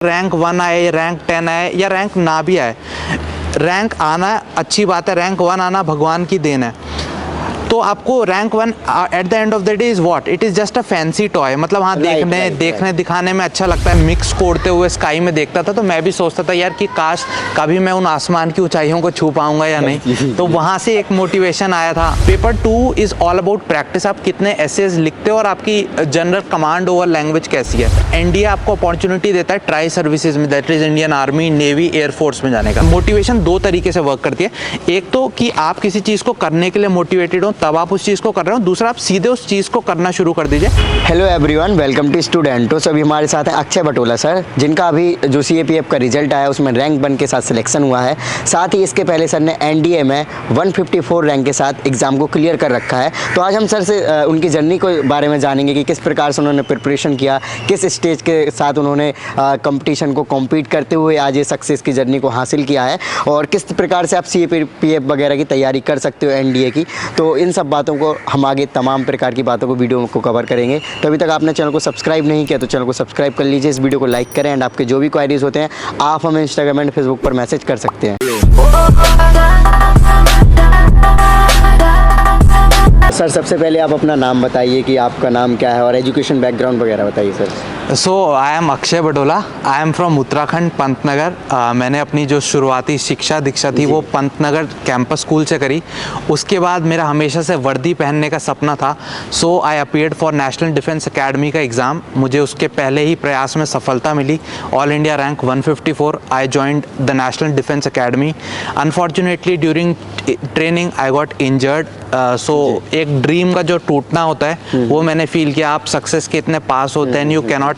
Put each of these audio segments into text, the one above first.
Rank 1 आए, rank 10 आए या रैंक ना भी आए, रैंक आना अच्छी बात है, रैंक 1 आना भगवान की देन है। तो आपको rank 1 at the end of the day is what, it is just a fancy toy. मतलब हाँ, देखने दिखाने में अच्छा लगता है। मिक्स कोड़ते हुए स्काई में देखता था तो मैं भी सोचता था यार कि काश कभी मैं उन आसमान की ऊंचाइयों को छू पाऊंगा या नहीं। तो वहाँ से एक मोटिवेशन आया था। Paper 2 is all about practice. आप कितने एसेज लिखते हो और आपकी जनरल कमांड ओवर लैंग्वेज कैसी है। एनडीए आपको अपॉर्चुनिटी देता है ट्राई सर्विसेज में, that is Indian army, navy, air force में जाने का। मोटिवेशन दो तरीके से वर्क करती है। एक तो कि आप किसी चीज़ को करने के लिए मोटिवेटेड हो तब आप उस चीज़ को कर रहे हो, दूसरा आप सीधे उस चीज़ को करना शुरू कर दीजिए। Hello everyone, welcome to studentos. अभी हमारे साथ है अक्षय बटोला सर, जिनका अभी जो सीएपीएफ का रिजल्ट आया उसमें रैंक 1 के साथ सिलेक्शन हुआ है। साथ ही इसके पहले सर ने एनडीए में 154 रैंक के साथ एग्ज़ाम को क्लियर कर रखा है। तो आज हम सर से उनकी जर्नी के बारे में जानेंगे कि किस प्रकार से उन्होंने प्रिपरेशन किया, किस स्टेज के साथ उन्होंने कंपटीशन को कॉम्पीट करते हुए आज ये सक्सेस की जर्नी को हासिल किया है, और किस प्रकार से आप सीएपीएफ वगैरह की तैयारी कर सकते हो एनडीए की। तो इन सब बातों को हम आगे तमाम प्रकार की बातों को वीडियो को कवर करेंगे। तो अभी तक आपने चैनल को सब्सक्राइब नहीं किया तो चैनल को सब्सक्राइब कर लीजिए, इस वीडियो को लाइक करें, एंड आपके जो भी क्वारीज होते हैं आप हमें इंस्टाग्राम एंड फेसबुक पर मैसेज कर सकते हैं। सर, सबसे पहले आप अपना नाम बताइए कि आपका नाम क्या है और एजुकेशन बैकग्राउंड वगैरह बताइए sir. So I am Akshay Batola, I am from Uttarakhand, Pantnagar. मैंने अपनी जो शुरुआती शिक्षा दीक्षा थी वो पंतनगर कैंपस स्कूल से करी। उसके बाद मेरा हमेशा से वर्दी पहनने का सपना था। So I appeared for National Defence Academy का एग्ज़ाम। मुझे उसके पहले ही प्रयास में सफलता मिली। All India rank 154। I joined the National Defence Academy. Unfortunately during training I got injured. So एक ड्रीम का जो टूटना होता है वो मैंने फील किया। आप सक्सेस के इतने पास होते हैं, you cannot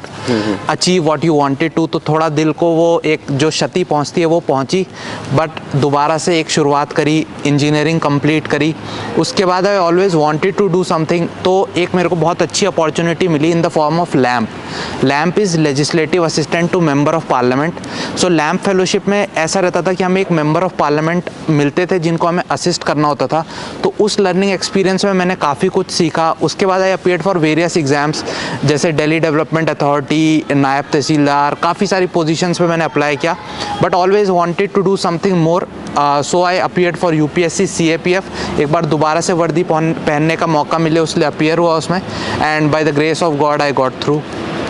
achieve what you wanted to. तो थोड़ा दिल को वो एक जो क्षति पहुंचती है वो पहुंची, बट दोबारा से एक शुरुआत करी, इंजीनियरिंग कंप्लीट करी। उसके बाद I always wanted to do something. तो एक मेरे को बहुत अच्छी अपॉर्चुनिटी मिली in the form of LAMP. LAMP is legislative assistant to member of parliament. So LAMP fellowship में ऐसा रहता था कि हमें एक मेंबर ऑफ पार्लियामेंट मिलते थे जिनको हमें असिस्ट करना होता था। तो उस लर्निंग एक्सपीरियंस में मैंने काफ़ी कुछ सीखा। उसके बाद आई अपीयर्ड फॉर वेरियस एग्जाम्स, जैसे दिल्ली डेवलपमेंट अथॉरिटी, नायब तहसीलदार, काफ़ी सारी पोजीशंस पे मैंने अप्लाई किया, but always wanted to do something more. So I appeared for UPSC CAPF. एक बार दोबारा से वर्दी पहनने का मौका मिले उसलिए अपीयर हुआ उसमें, and by the grace of God I got through.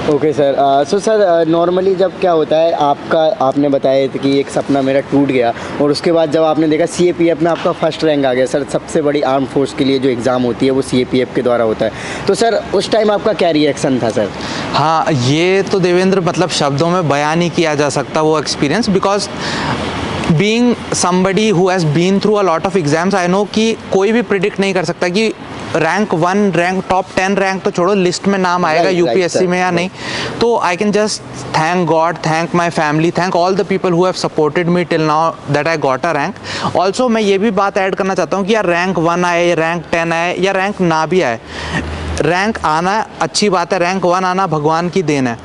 Okay sir. So sir, normally जब क्या होता है आपने बताया था कि एक सपना मेरा टूट गया, और उसके बाद जब आपने देखा सीएपीएफ में आपका फर्स्ट रैंक आ गया। सर, सबसे बड़ी आर्म फोर्स के लिए जो एग्ज़ाम होती है वो सीएपीएफ के द्वारा होता है। तो सर, उस टाइम आपका क्या रिएक्शन था सर? हाँ, ये तो देवेंद्र मतलब शब्दों में बयान नहीं किया जा सकता वो experience, because being somebody who has been through a lot of exams, I know कि कोई भी प्रिडिक्ट नहीं कर सकता कि रैंक 1, रैंक टॉप 10 रैंक तो छोड़ो, लिस्ट में नाम आएगा यूपीएससी में या नहीं। तो I can just thank God, thank my family, thank all the people who have supported me till now that I got a rank. Also मैं ये भी बात ऐड करना चाहता हूँ कि यार रैंक 1 आए, रैंक 10 आए या रैंक ना भी आए, रैंक आना अच्छी बात है, रैंक 1 आना भगवान की देन है।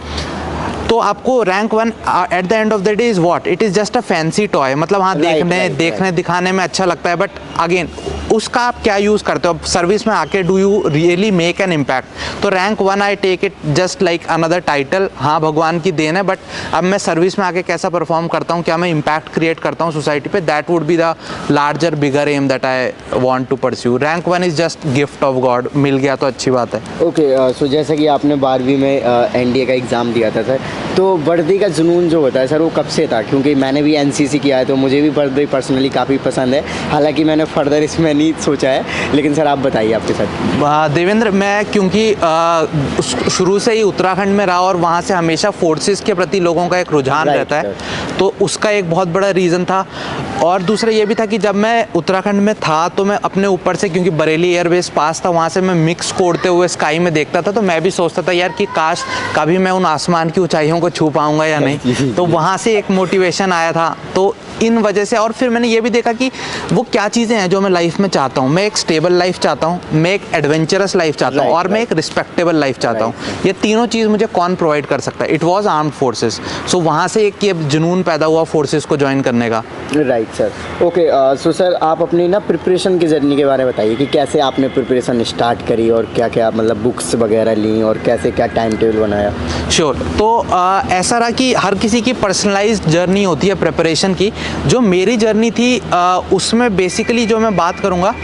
तो आपको rank 1 at the end of the day is what, it is just a fancy toy. मतलब हाँ, देखने दिखाने में अच्छा लगता है, बट अगेन उसका आप क्या यूज़ करते हो सर्विस में आके, do you really make an impact. तो rank 1 I take it just like another title. हाँ, भगवान की देन है, बट अब मैं सर्विस में आके कैसा परफॉर्म करता हूँ, क्या मैं इम्पैक्ट क्रिएट करता हूँ सोसाइटी पे, that would be the larger bigger aim that I want to pursue. Rank 1 is just gift of God, मिल गया तो अच्छी बात है। ओके, सो जैसे कि आपने 12वीं में एनडीए का एग्ज़ाम दिया था सर, तो वर्दी का जुनून जो होता है सर वो कब से था? क्योंकि मैंने भी एनसीसी किया है तो मुझे भी वर्दी पर्सनली काफ़ी पसंद है। हालांकि मैंने फर्दर इसमें नहीं सोचा है, लेकिन सर आप बताइए आपके साथ। देवेंद्र, मैं क्योंकि शुरू से ही उत्तराखंड में रहा और वहाँ से हमेशा फोर्सेस के प्रति लोगों का एक रुझान रहता है, तो उसका एक बहुत बड़ा रीज़न था। और दूसरा ये भी था कि जब मैं उत्तराखंड में था तो मैं अपने ऊपर से, क्योंकि बरेली एयरबेस पास था, वहाँ से मैं मिक्स कोड़ते हुए स्काई में देखता था, तो मैं भी सोचता था यार कि काश कभी मैं उन आसमान की ऊंचाइयों को छू पाऊंगा या नहीं। तो वहाँ से एक मोटिवेशन आया था। तो इन वजह से, और फिर मैंने ये भी देखा कि वो क्या चीज़ें हैं जो मैं लाइफ में चाहता हूँ। मैं एक स्टेबल लाइफ चाहता हूँ, मैं एक एडवेंचरस लाइफ चाहता हूँ, और मैं एक रिस्पेक्टेबल लाइफ चाहता हूँ। ये तीनों चीज़ मुझे कौन प्रोवाइड कर सकता है? It was armed forces. So वहाँ से एक ये जुनून पैदा हुआ फोर्सेस को ज्वाइन करने का। Right sir, okay. So sir, आप अपनी ना प्रिपरेशन की जर्नी के बारे में बताइए कि कैसे आपने प्रिपरेशन स्टार्ट करी और क्या क्या मतलब बुक्स वगैरह ली और कैसे क्या टाइम टेबल बनाया। श्योर। तो ऐसा रहा कि हर किसी की पर्सनलाइज्ड जर्नी होती है प्रिपरेशन की। जो मेरी जर्नी थी उसमें बेसिकली जो मैं बात करूँगा,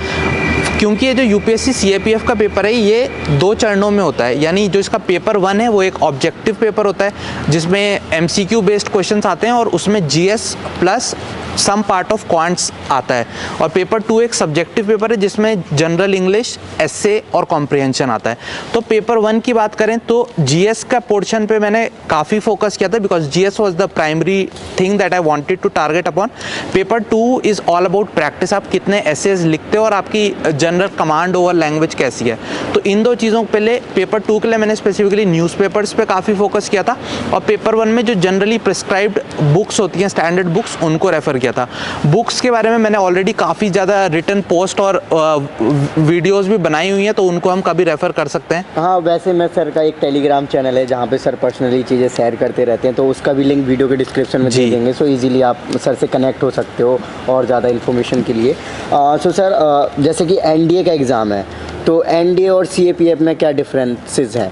क्योंकि ये जो यूपीएससी सीएपीएफ का पेपर है ये 2 चरणों में होता है। यानी जो इसका पेपर 1 है वो एक ऑब्जेक्टिव पेपर होता है जिसमें एमसीक्यू बेस्ड क्वेश्चंस आते हैं और उसमें GS plus some part of quants आता है। और पेपर 2 एक सब्जेक्टिव पेपर है जिसमें जनरल इंग्लिश, एस्से और कॉम्प्रिहेंशन आता है। तो पेपर 1 की बात करें तो जीएस का पोर्शन पे मैंने काफ़ी फोकस किया था, because GS was the primary thing that I wanted to target upon. Paper 2 is all about practice, आप कितने एसेज लिखते हो और आपकी जनरल कमांड ओवर लैंग्वेज कैसी है। तो इन 2 चीज़ों के पहले पेपर 2 के लिए मैंने स्पेसिफिकली न्यूज़पेपर्स पे काफ़ी फोकस किया था, और पेपर 1 में जो जनरली प्रिस्क्राइब्ड बुक्स होती हैं, स्टैंडर्ड बुक्स, उनको रेफर किया था। बुक्स के बारे में मैंने ऑलरेडी काफ़ी ज़्यादा रिटन पोस्ट और वीडियोस भी बनाई हुई हैं, तो उनको हम कभी रेफर कर सकते हैं। हाँ, वैसे मैं सर का एक टेलीग्राम चैनल है जहाँ पे सर पर्सनली चीज़ें शेयर करते रहते हैं, तो उसका भी लिंक वीडियो के डिस्क्रिप्शन में दे देंगे, सो इजीली आप सर से कनेक्ट हो सकते हो और ज़्यादा इन्फॉर्मेशन के लिए। सो सर, जैसे कि एनडीए का एग्ज़ाम है, तो एनडीए और सीएपीएफ में क्या डिफरेंसेस हैं?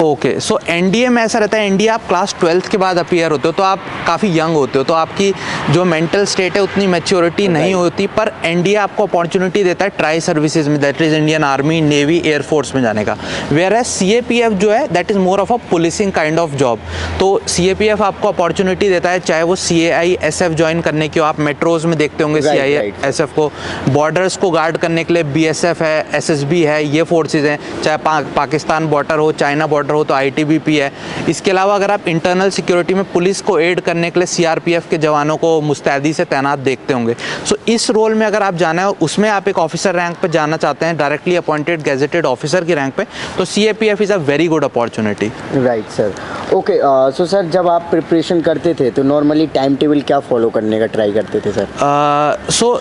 ओके, सो एनडीए में ऐसा रहता है, एनडीए आप क्लास 12th के बाद अपीयर होते हो, तो आप काफ़ी यंग होते हो, तो आपकी जो मेंटल स्टेट है उतनी मैच्योरिटी नहीं होती। पर एनडीए आपको अपॉर्चुनिटी देता है ट्राई सर्विसेज में, that is Indian army, navy, air force में जाने का। वेयर एज सीएपीएफ जो है that is more of a policing kind of job. तो सीएपीएफ आपको अपॉर्चुनिटी देता है, चाहे वो CAISF ज्वाइन करने की हो, आप मेट्रोज में देखते होंगे CISF को, बॉर्डर्स को गार्ड करने के लिए BSF है, SSB है, ये फोर्सेज हैं, चाहे पाकिस्तान बॉर्डर हो, चाइना बॉर्डर हो तो ITBP है। इसके अलावा अगर आप इंटरनल सिक्योरिटी में पुलिस को एड करने के लिए CRPF के जवानों को मुस्तैदी से तैनात देखते होंगे। सो इस रोल में अगर आप जाना है, उसमें आप एक ऑफिसर रैंक पे जाना चाहते हैं, डायरेक्टली अपॉइंटेड गेजेटेड ऑफिसर की रैंक पे, तो CAPF is a very good opportunity. Right sir, okay. So sir, जब आप प्रिपरेशन करते थे तो नॉर्मली टाइम टेबल क्या फॉलो करने का ट्राई करते थे सर? सो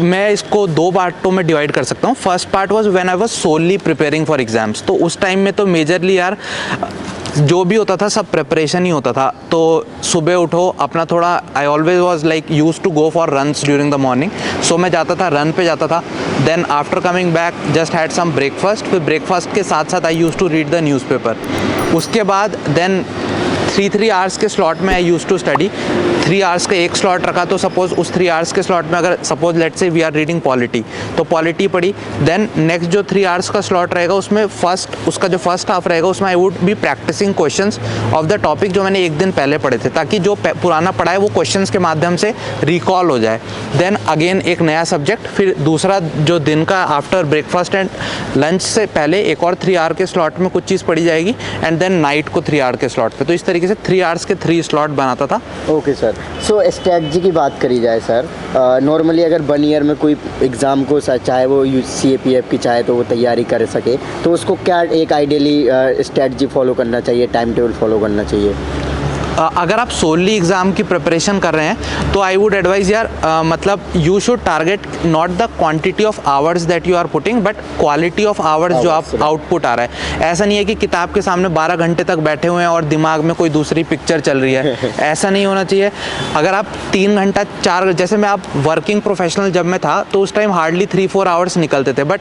मैं इसको 2 पार्टों में डिवाइड कर सकता हूँ। First part was when I was solely preparing for exams. तो उस टाइम में तो मेजरली यार जो भी होता था सब प्रिपरेशन ही होता था। तो सुबह उठो, अपना थोड़ा, I always was like used to go for runs during the morning, so मैं जाता था, रन पे जाता था। Then after coming back just had some breakfast, फिर ब्रेकफास्ट के साथ साथ I used to read the newspaper. उसके बाद देन 3 आवर्स के स्लॉट में I use to study. 3 hours का एक स्लॉट रखा, तो सपोज उस 3 आवर्स के स्लॉट में अगर suppose let's say we are reading polity, तो पॉलिटी पढ़ी। देन नेक्स्ट जो 3 आवर्स का स्लॉट रहेगा उसमें उसका जो फर्स्ट हाफ रहेगा उसमें I would be practicing questions of the topic जो मैंने एक दिन पहले पढ़े थे, ताकि जो पुराना पढ़ा है वो क्वेश्चंस के माध्यम से रिकॉल हो जाए। देन अगेन एक नया सब्जेक्ट, फिर दूसरा जो दिन का आफ्टर ब्रेकफास्ट एंड लंच से पहले एक और 3 आवर के स्लॉट में कुछ चीज़ पढ़ी जाएगी, एंड देन नाइट को 3 आवर के स्लॉट पे। तो इस तरीके से 3 आवर्स के 3 स्लॉट बनाता था। ओके सर, सो स्ट्रेटजी की बात करी जाए सर, नॉर्मली अगर 1 ईयर में कोई एग्ज़ाम को चाहे वो CAPF की चाहे तो वो तैयारी कर सके, तो उसको क्या एक आइडियली स्ट्रेटजी फॉलो करना चाहिए, टाइम टेबल फॉलो करना चाहिए? अगर आप सोली एग्ज़ाम की प्रिपरेशन कर रहे हैं तो आई वुड एडवाइज़ यार, मतलब you should target not the quantity of hours that you are putting, but quality of hours जो आप आउटपुट आ रहा है। ऐसा नहीं है कि किताब के सामने 12 घंटे तक बैठे हुए हैं और दिमाग में कोई दूसरी पिक्चर चल रही है, ऐसा नहीं होना चाहिए। अगर आप 3 घंटा 4, जैसे मैं आप वर्किंग प्रोफेशनल जब मैं था तो उस टाइम हार्डली 3-4 आवर्स निकलते थे, बट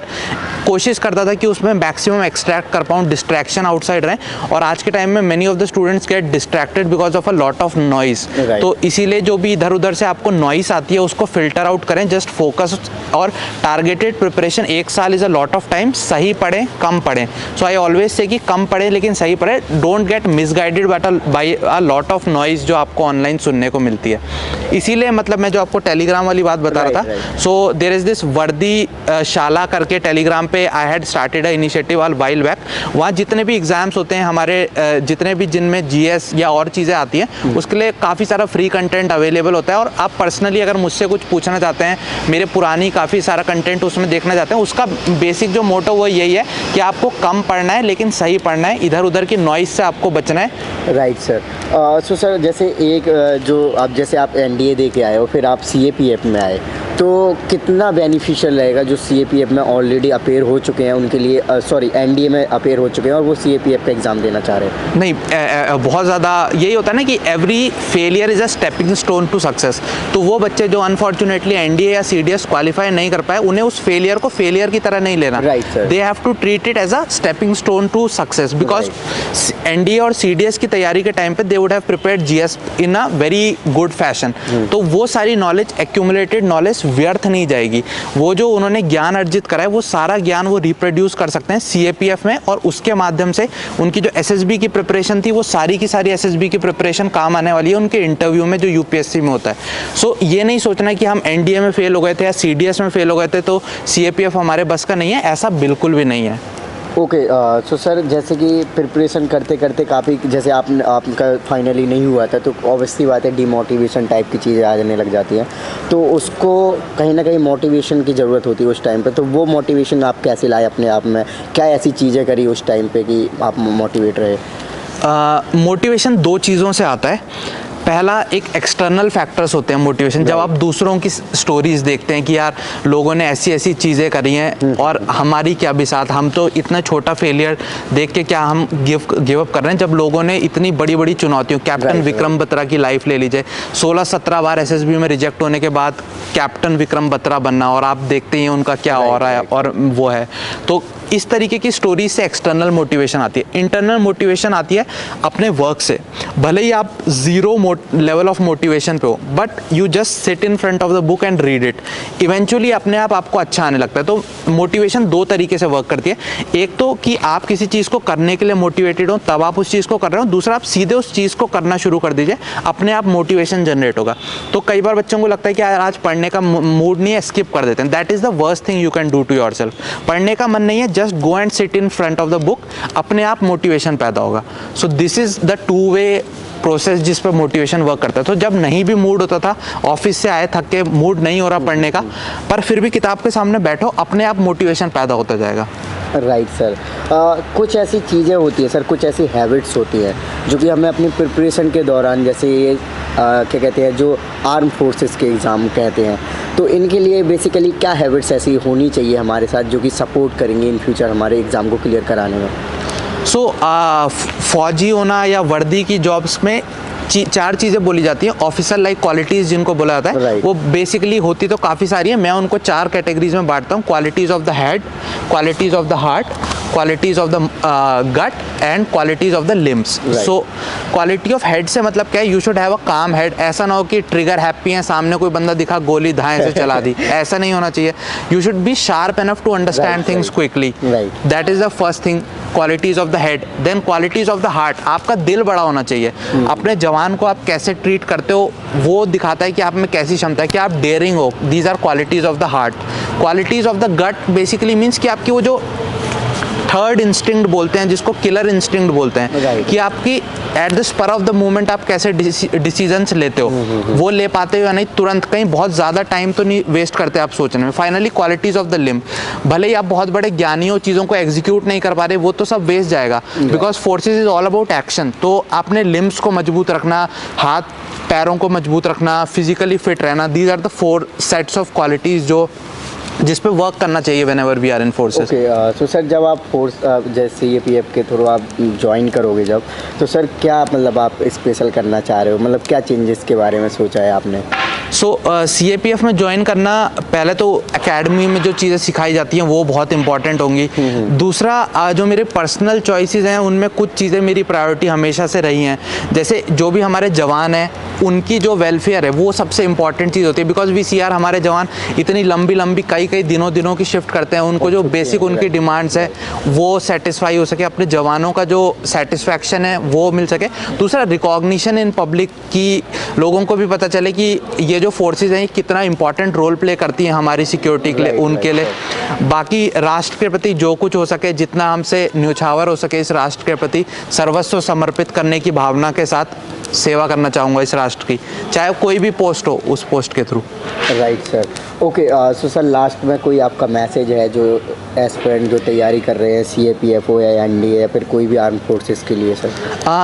कोशिश करता था कि उसमें मैक्सिमम एक्सट्रैक्ट कर पाऊँ, डिस्ट्रैक्शन आउटसाइड रहें। और आज के टाइम में many of the students get distracted because of a lot of noise. तो इसीलिए जो भी इधर उधर से आपको नॉइस आती है उसको फिल्टर आउट करें, जस्ट फोकस और टारगेटेड प्रिपरेशन। 1 साल is a lot of time, सही पढ़ें कम पढ़ें। सो आई ऑलवेज से कि कम पढ़ें लेकिन सही पढ़ें, don't get misguided by a lot of noise जो आपको ऑनलाइन सुनने को मिलती है। इसीलिए मतलब मैं जो आपको टेलीग्राम वाली बात बता रहा था, सो देयर इज़ दिस वर्दी शाला करके टेलीग्राम पे I had started a initiative all while back. वहाँ जितने भी एग्जाम्स होते हैं हमारे, जितने भी जिनमें GS या और चीज़ें आती हैं, उसके लिए काफ़ी सारा फ्री कंटेंट अवेलेबल होता है। और आप पर्सनली अगर मुझसे कुछ पूछना चाहते हैं, मेरे पुरानी काफ़ी सारा कंटेंट उसमें देखना चाहते हैं, उसका बेसिक जो मोटो वो यही है कि आपको कम पढ़ना है लेकिन सही पढ़ना है, इधर उधर की नॉइस से आपको बचना है। Right sir. सो सर, जैसे एक जो आप जैसे आप NDA दे के आए हो, फिर आप CAPF में आए, तो कितना बेनिफिशियल रहेगा जो CAPF में ऑलरेडी अपेयर हो चुके हैं उनके लिए, सॉरी NDA में अपेयर हो चुके हैं और वो CAPF का एग्ज़ाम देना चाह रहे हैं? नहीं, बहुत ज़्यादा यही होता है ना कि every failure is a stepping stone to success. तो वो बच्चे जो अनफॉर्चुनेटली NDA या CDS क्वालिफाई नहीं कर पाए, उन्हें उस फेलियर को फेलियर की तरह नहीं लेना। Right, sir. They have to treat it as a stepping stone to success, because NDA और CDS की तैयारी के टाइम पे they would have prepared GS in a very good fashion. तो वो सारी नॉलेज, एक्यूमुलेटेड नॉलेज व्यर्थ नहीं जाएगी। वो जो उन्होंने ज्ञान अर्जित करा है वो सारा ज्ञान वो रिप्रोड्यूस कर सकते हैं CAPF में, और उसके माध्यम से उनकी जो SSB की प्रिपरेशन थी वो सारी की सारी SSB की प्रिपरेशन काम आने वाली है उनके इंटरव्यू में जो UPSC में होता है। सो ये नहीं सोचना कि हम NDA में फेल हो गए थे या CDS में फेल हो गए थे तो CAPF हमारे बस का नहीं है, ऐसा बिल्कुल भी नहीं है। ओके, सो सर जैसे कि प्रिपरेशन करते करते काफ़ी, जैसे आपका फाइनली नहीं हुआ था तो ऑब्वियसली बात है डिमोटिवेशन टाइप की चीज़ें आ जाने लग जाती हैं, तो उसको कहीं ना कहीं मोटिवेशन की ज़रूरत होती है उस टाइम पे। तो वो मोटिवेशन आप कैसे लाए अपने आप में, क्या ऐसी चीज़ें करी उस टाइम पे कि आप मोटिवेट रहे? मोटिवेशन दो चीज़ों से आता है। पहला, एक एक्सटर्नल फैक्टर्स होते हैं मोटिवेशन, जब आप दूसरों की स्टोरीज देखते हैं कि यार लोगों ने ऐसी ऐसी चीज़ें करी हैं और हमारी क्या बिसात, हम तो इतना छोटा फेलियर देख के क्या हम गिव अप कर रहे हैं, जब लोगों ने इतनी बड़ी बड़ी चुनौतियों, कैप्टन विक्रम बत्रा की लाइफ ले लीजिए, 16-17 बार SSB में रिजेक्ट होने के बाद कैप्टन विक्रम बत्रा बनना, और आप देखते हैं उनका क्या हो रहा है और वो है। तो इस तरीके की स्टोरी से एक्सटर्नल मोटिवेशन आती है। इंटरनल मोटिवेशन आती है अपने वर्क से। भले ही आप ज़ीरो लेवल ऑफ मोटिवेशन पे हो, but you just sit in front of the book and read it, eventually अपने आप आपको अच्छा आने लगता है। तो मोटिवेशन दो तरीके से वर्क करती है। एक तो कि आप किसी चीज़ को करने के लिए मोटिवेटेड हो तब आप उस चीज़ को कर रहे हो, दूसरा आप सीधे उस चीज़ को करना शुरू कर दीजिए, अपने आप मोटिवेशन जनरेट होगा। तो कई बार बच्चों को लगता है कि आज पढ़ने का मूड नहीं है, स्किप कर देते हैं। That is the worst thing you can do to yourself. पढ़ने का मन नहीं है, just go and sit in front of the book, अपने आप मोटिवेशन पैदा होगा। So this is the two way process जिस पर मोटिवेशन वर्क करता है। तो जब नहीं भी मूड होता था, ऑफिस से आए थक के, मूड नहीं हो रहा पढ़ने का, पर फिर भी किताब के सामने बैठो, अपने आप मोटिवेशन पैदा होता जाएगा। Right sir. कुछ ऐसी चीज़ें होती हैं सर, कुछ ऐसी हैबिट्स होती हैं जो कि हमें अपनी प्रिपरेशन के दौरान, जैसे ये क्या कहते हैं, जो आर्म फोर्सेस के एग्ज़ाम कहते हैं, तो इनके लिए बेसिकली क्या हैबिट्स ऐसी होनी चाहिए हमारे साथ जो कि सपोर्ट करेंगे इन फ्यूचर हमारे एग्ज़ाम को क्लियर कराने में? सो फौजी होना या वर्दी की जॉब्स में चार चीज़ें बोली जाती हैं। ऑफिसर लाइक क्वालिटीज़ जिनको बोला जाता है, Right. वो बेसिकली होती तो काफ़ी सारी है। मैं उनको 4 कैटेगरीज में बांटता हूँ: qualities of the head, qualities of the heart, qualities of the gut and qualities of the limbs. So quality of head से मतलब क्या है, यू शुड हैव अ काम हेड। ऐसा ना हो कि ट्रिगर हैप्पी है, सामने कोई बंदा दिखा गोली धाएं से चला दी, ऐसा नहीं होना चाहिए। You should be sharp enough to understand things quickly. That is the first thing, qualities of the head. Then qualities of the heart, आपका दिल बड़ा होना चाहिए। अपने जवान को आप कैसे ट्रीट करते हो वो दिखाता है कि आप में कैसी क्षमता है, कि आप डेयरिंग हो। These are qualities of the heart. Qualities of the gut basically means कि आपकी वो जो थर्ड इंस्टिंक्ट बोलते हैं, जिसको किलर इंस्टिंक्ट बोलते हैं, Right. कि आपकी at the spur of the moment आप कैसे डिसीजंस लेते हो, वो ले पाते हो या नहीं तुरंत, कहीं बहुत ज़्यादा टाइम तो नहीं वेस्ट करते आप सोचने में। Finally qualities of the limb, भले ही आप बहुत बड़े ज्ञानी हो, चीज़ों को एग्जीक्यूट नहीं कर पा रहे, वो तो सब वेस्ट जाएगा, because forces is all about action. तो आपने लिम्ब्स को मजबूत रखना, हाथ पैरों को मजबूत रखना, फिजिकली फिट रहना, these are the 4 sets of qualities जो जिस पे वर्क करना चाहिए whenever we are in forces. Okay, so sir जब आप फोर्स जैसे CAPF के थ्रू आप ज्वाइन करोगे जब, तो सर क्या मतलब आप स्पेशल करना चाह रहे हो, मतलब क्या चेंजेस के बारे में सोचा है आपने? सो CAPF में ज्वाइन करना, पहले तो एकेडमी में जो चीज़ें सिखाई जाती हैं वो बहुत इंपॉर्टेंट होंगी। दूसरा, जो मेरे पर्सनल चॉइसेस हैं उनमें कुछ चीज़ें मेरी प्रायोरिटी हमेशा से रही हैं। जैसे जो भी हमारे जवान हैं उनकी जो वेलफेयर है वो सबसे इंपॉर्टेंट चीज़ होती है, बिकॉज VCR हमारे जवान इतनी लंबी लंबी कई दिनों की शिफ्ट करते हैं, उनको जो बेसिक उनकी डिमांड्स है वो सेटिस्फाई हो सके, अपने जवानों का जो सेटिस्फैक्शन है वो मिल सके। दूसरा, रिकॉग्निशन इन पब्लिक की, लोगों को भी पता चले कि ये जो फोर्सेस हैं कितना इंपॉर्टेंट रोल प्ले करती हैं हमारी सिक्योरिटी के लिए, उनके लिए। बाकी राष्ट्र के प्रति जो कुछ हो सके, जितना हमसे न्यौछावर हो सके, इस राष्ट्र के प्रति सर्वस्व समर्पित करने की भावना के साथ सेवा करना चाहूँगा इस राष्ट्र की, चाहे कोई भी पोस्ट हो, उस पोस्ट के through. Right sir. Okay, so sir last में कोई आपका मैसेज है जो एस्पिरेंट जो तैयारी कर रहे हैं CAPF या एनडीए या फिर कोई भी आर्म फोर्सेस के लिए सर?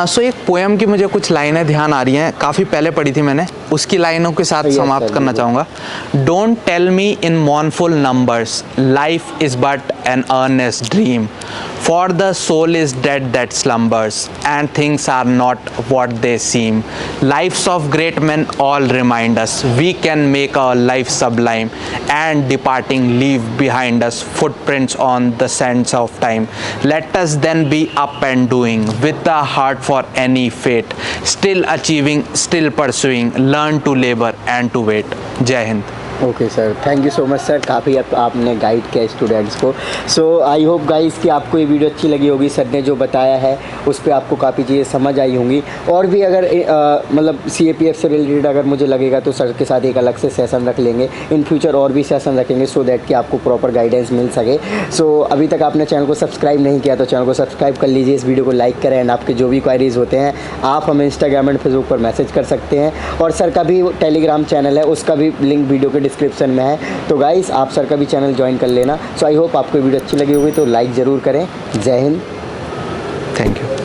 सो एक पोएम की मुझे कुछ लाइनें ध्यान आ रही हैं, काफ़ी पहले पढ़ी थी मैंने, उसकी लाइनों के साथ Yes, समाप्त sir, करना बिल्कुल। चाहूँगा। Don't tell me in mournful numbers, life is but an earnest dream, for the soul is dead that slumbers and things are not what they seem, lives of great men all remind us we can make our life sublime, and departing leave behind us footprints on the sands of time. Let us then be up and doing with a heart for any fate, still achieving, still pursuing, learn to labor and to wait. Jai Hind. Okay sir, thank you so much sir, काफ़ी आपने guide किया students को। सो I hope guys कि आपको ये video अच्छी लगी होगी। सर ने जो बताया है उस पर आपको काफ़ी चीज़ें समझ आई होंगी। और भी अगर मतलब CAPF से रिलेटेड अगर मुझे लगेगा तो सर के साथ एक अलग से सेशन रख लेंगे इन फ्यूचर, और भी सेशन रखेंगे सो दैट कि आपको प्रॉपर गाइडेंस मिल सके। सो अभी तक आपने चैनल को सब्सक्राइब नहीं किया तो चैनल को सब्सक्राइब कर लीजिए, इस वीडियो को लाइक करें, एंड आपके जो भी क्वायरीज़ होते हैं आप हमें इंस्टाग्राम एंड फेसबुक पर मैसेज कर सकते हैं। और सर का भी टेलीग्राम चैनल है, उसका भी लिंक वीडियो के डिस्क्रिप्शन में है, तो गाइस आप सर का भी चैनल ज्वाइन कर लेना। सो आई होप आपको वीडियो अच्छी लगी होगी तो लाइक ज़रूर करें। जय हिंद, Thank you.